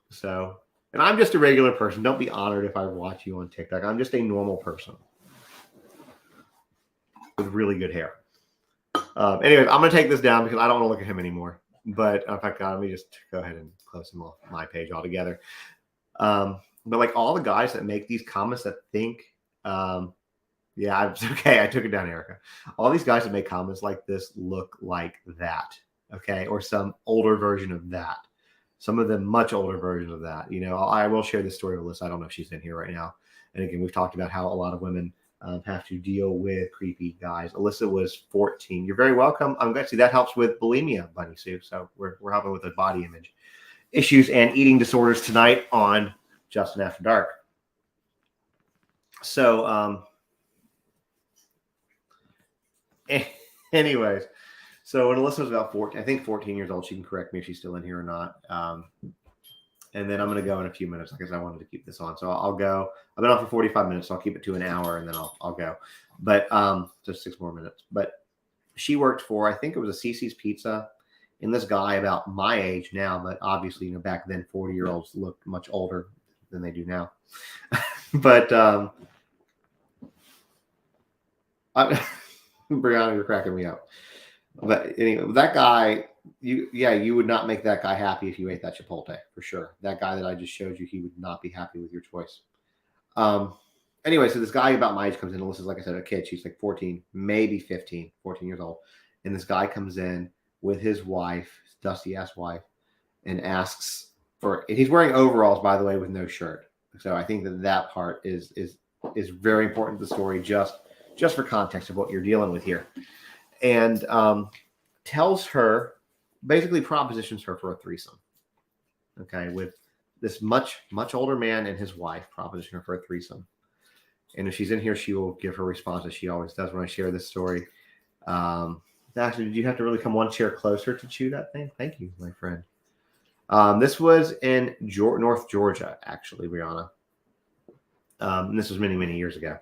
So, and I'm just a regular person. Don't be honored if I watch you on TikTok. I'm just a normal person with really good hair. Anyways, I'm going to take this down because I don't want to look at him anymore. But in fact, let me just go ahead and close him off my page altogether. But like all the guys that make these comments that think, okay, I took it down, Erica. All these guys that make comments like this look like that, okay, or some older version of that. Some of them much older versions of that. I will share this story with Alyssa. I don't know if she's in here right now. And again, we've talked about how a lot of women have to deal with creepy guys. Alyssa was 14. You're very welcome. I'm glad to see that helps with bulimia, Bunny Sue. So we're helping with the body image issues and eating disorders tonight on Justin After Dark. So, anyways, so when Alyssa was about 14, I think 14 years old, she can correct me if she's still in here or not. And then I'm going to go in a few minutes because I wanted to keep this on. So I'll go. I've been on for 45 minutes, so I'll keep it to an hour, and then I'll go. But just 6 more minutes. But she worked for, I think it was a Cece's Pizza, and this guy about my age now, but obviously, back then 40-year-olds looked much older than they do now. But Brianna, you're cracking me up. But anyway, that guy, you would not make that guy happy if you ate that Chipotle, for sure. That guy that I just showed you, he would not be happy with your choice. Anyway, so this guy about my age comes in. Alyssa's, like I said, a kid. She's like 14, maybe 15, 14 years old. And this guy comes in with his wife, his dusty-ass wife, and asks for, and he's wearing overalls, by the way, with no shirt. So I think that part is very important to the story, just for context of what you're dealing with here. And tells her, basically propositions her for a threesome. Okay, with this much older man and his wife, proposition her for a threesome. And if she's in here, she will give her response as she always does when I share this story. Actually, did you have to really come one chair closer to chew that thing? Thank you, my friend. This was in North Georgia, actually, Brianna. And this was many, many years ago.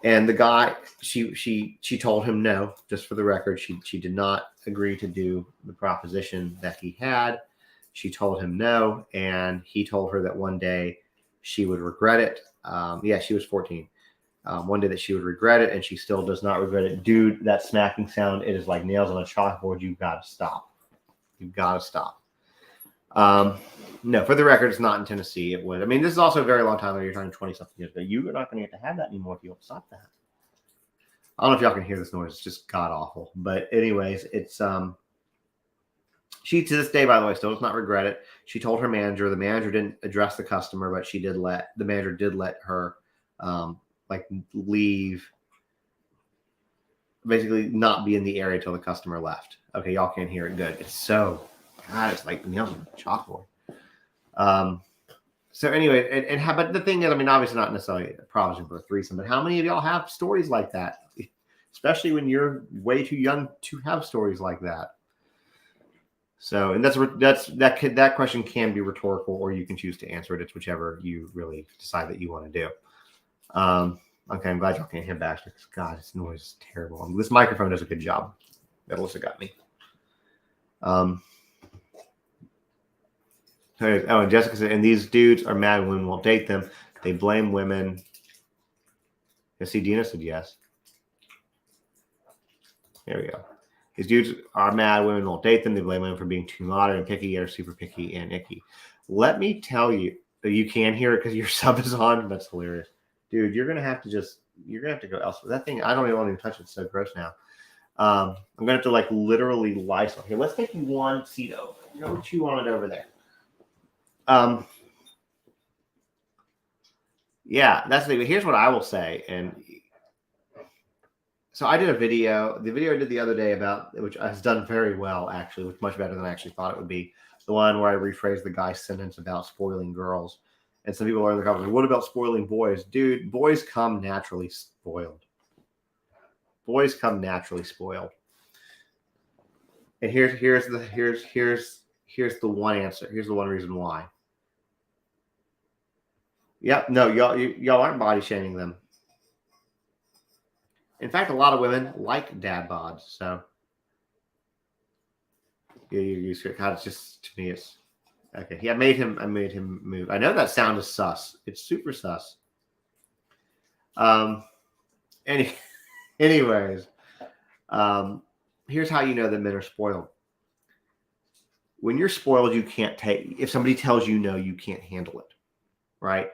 And the guy, she told him no. Just for the record, she did not agree to do the proposition that he had. She told him no, and he told her that one day she would regret it. Yeah, she was 14. One day that she would regret it, and she still does not regret it. Dude, that smacking sound, it is like nails on a chalkboard. You've got to stop. You've got to stop. No, for the record, it's not in Tennessee. It would. I mean, this is also a very long time ago. You're talking 20-something years ago. You're not going to get to have that anymore if you don't stop that. I don't know if y'all can hear this noise. It's just god awful. But anyways, it's she to this day, by the way, still does not regret it. She told her manager. The manager didn't address the customer, but the manager did let her like leave, basically not be in the area till the customer left. Okay, y'all can't hear it. Good. It's so God, it's like nails on a chalkboard. So anyway, but the thing is, I mean, obviously not necessarily a provision for a threesome, but how many of y'all have stories like that? Especially when you're way too young to have stories like that. So, and that question can be rhetorical, or you can choose to answer it. It's whichever you really decide that you want to do. Okay, I'm glad y'all can't hear back because God, this noise is terrible. This microphone does a good job. That also got me. Oh, and Jessica said, and these dudes are mad when women won't date them. They blame women. Yeah, see, Dina said yes. There we go. These dudes are mad women won't date them. They blame women for being too modern and picky, or super picky and icky. Let me tell you, you can hear it because your sub is on. That's hilarious. Dude, you're going to have to go elsewhere. That thing, I don't even want to touch it. It's so gross now. I'm going to have to like literally lie. Here, let's take you one seat over. Go chew on it over there. Yeah, that's the thing. Here's what I will say. And so I did a video. The video I did the other day about, which has done very well, actually, which much better than I actually thought it would be. The one where I rephrased the guy's sentence about spoiling girls. And some people are in the comments, what about spoiling boys? Dude, boys come naturally spoiled. Boys come naturally spoiled. And here's the one answer. Here's the one reason why. Yep, no, y'all aren't body shaming them. In fact, a lot of women like dad bods. So you God, it's just, to me, it's okay. Yeah, I made him move. I know that sound is sus. It's super sus. Anyways, here's how you know that men are spoiled. When you're spoiled, you can't take. If somebody tells you no, you can't handle it, right?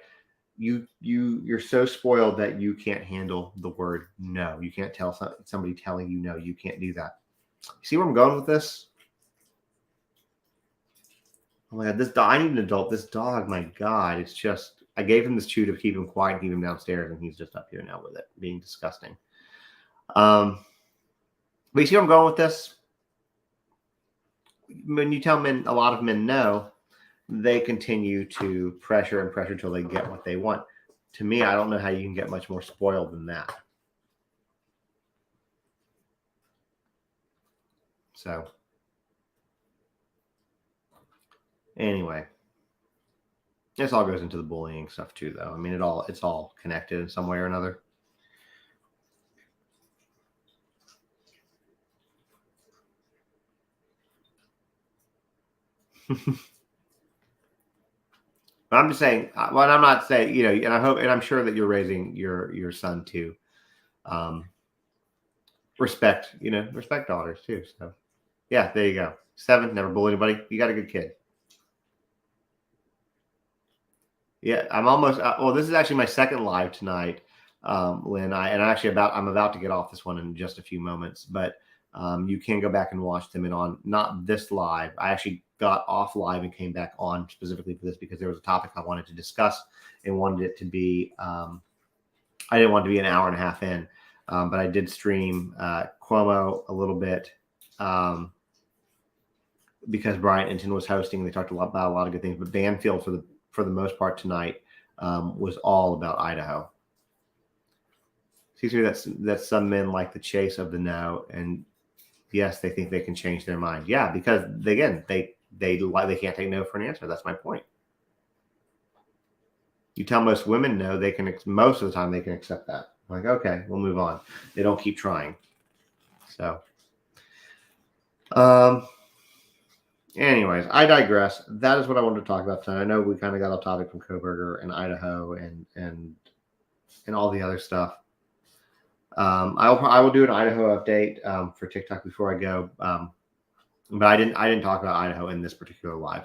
You're so spoiled that you can't handle the word no. You can't tell somebody telling you no. You can't do that. You see where I'm going with this? Oh my God, this dog, I need an adult. This dog, my God, it's just, I gave him this chew to keep him quiet and keep him downstairs, and he's just up here now with it, being disgusting. But you see where I'm going with this? When you tell men, a lot of men no, they continue to pressure until they get what they want. To me, I don't know how you can get much more spoiled than that. So, anyway, this all goes into the bullying stuff too, though. I mean, it's all connected in some way or another. But I'm just saying, well, I'm not saying, and I hope, and I'm sure that you're raising your son to respect daughters too. So, yeah, there you go. 7, never bully anybody. You got a good kid. Yeah, I'm almost. Well, this is actually my second live tonight, Lynn. I'm about to get off this one in just a few moments, but you can go back and watch them. And on not this live, I actually got off live and came back on specifically for this because there was a topic I wanted to discuss and wanted it to be. I didn't want it to be an hour and a half in, but I did stream Cuomo a little bit because Brian Enton was hosting. They talked about a lot of good things, but Banfield for the most part tonight was all about Idaho. Seems to me that some men like the chase of the no, and yes, they think they can change their mind. Yeah, because they they can't take no for an answer. That's my point. You tell most women no, they can, most of the time they can accept that. Like, okay, we'll move on. They don't keep trying. So, anyways, I digress. That is what I wanted to talk about tonight. I know we kind of got off topic from Coburger and Idaho and all the other stuff. I will do an Idaho update for TikTok before I go. But I didn't talk about Idaho in this particular live.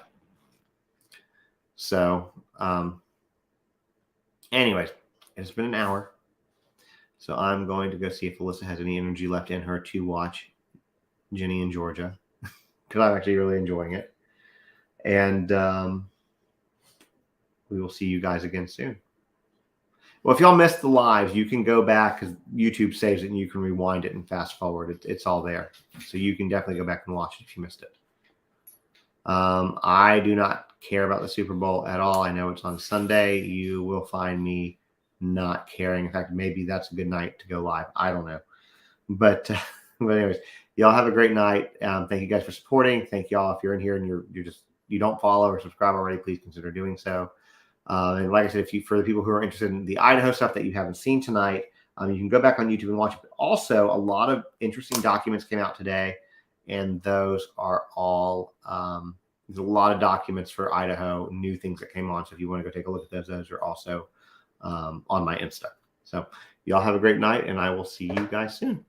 So, anyways, it's been an hour. So I'm going to go see if Alyssa has any energy left in her to watch Ginny in Georgia, because I'm actually really enjoying it. And we will see you guys again soon. Well, if y'all missed the lives, you can go back because YouTube saves it and you can rewind it and fast forward. It's all there. So you can definitely go back and watch it if you missed it. I do not care about the Super Bowl at all. I know it's on Sunday. You will find me not caring. In fact, maybe that's a good night to go live. I don't know. But anyways, y'all have a great night. Thank you guys for supporting. Thank y'all. If you're in here and you don't follow or subscribe already, please consider doing so. And like I said, for the people who are interested in the Idaho stuff that you haven't seen tonight, you can go back on YouTube and watch it. But also, a lot of interesting documents came out today, and those are all there's a lot of documents for Idaho, new things that came on. So if you want to go take a look at those are also on my Insta. So y'all have a great night, and I will see you guys soon.